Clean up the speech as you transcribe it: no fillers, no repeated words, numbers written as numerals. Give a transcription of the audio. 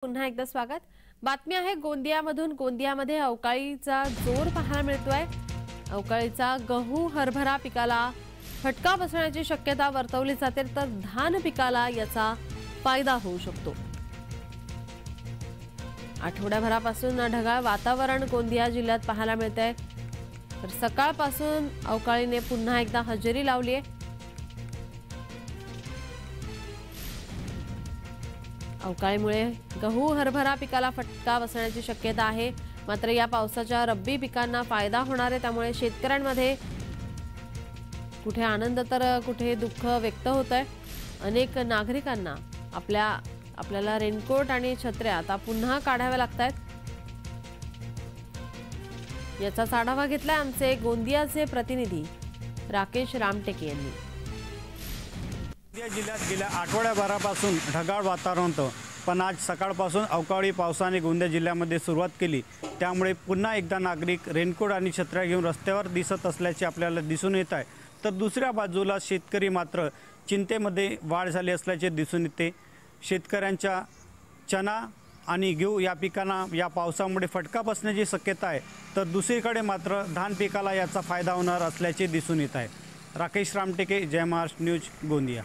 पुन्हा एकदा स्वागत। बातमी आहे गोंदियामधून। गोंदियामध्ये अवकाळीचा जोर पाहायला मिळतोय। अवकाळीचा गहू हरभरा पिकाला फटका बसण्याची शक्यता वर्तवली जाते, तर धान पिकाला याचा फायदा होऊ शकतो। आठवड्याभरापासून ढगाळ वातावरण गोंदिया जिल्ह्यात पाहायला मिळतंय, तर सकाळपासून अवकाळीने पुन्हा एकदा हजेरी लावली आहे। अवकाळीमुळे गहू हरभरा पिकाला फटका बसण्याची शक्यता आहे। मात्र या पावसाचा रब्बी पिकांना फायदा होणार आहे, त्यामुळे शेतकऱ्यांमध्ये कुठे आनंद तर कुठे दुःख व्यक्त होत आहे। अनेक नागरिकांना आपल्याला रेनकोट आणि छत्र्या आता पुन्हा काढाव्या लागतात। याचा आढावा घेतलाय आमचे गोंदियाचे प्रतिनिधी राकेश रामटेके यांनी। गोंदिया जिल्ह्यात गेल्या आठवड्याभरापासून ढगाळ वातावरण होतं, पण आज सकाळपासून अवकाळी पावसाने गोंदिया जिल्ह्यामध्ये सुरुवात केली। त्यामुळे पुन्हा एकदा नागरिक रेनकोट आणि छत्र्या घेऊन रस्त्यावर दिसत असल्याचे आपल्याला दिसून येत आहे। तर दुसऱ्या बाजूला शेतकरी मात्र चिंतेमध्ये वाढ झाली असल्याचे दिसून येते। शेतकऱ्यांच्या चना आणि गहू या पिकांना या पावसामुळे फटका बसण्याची शक्यता आहे, तर दुसरीकडे मात्र धान पिकाला याचा फायदा होणार असल्याचे दिसून येत आहे। राकेश रामटेके, जय महाराष्ट्र न्यूज, गोंदिया।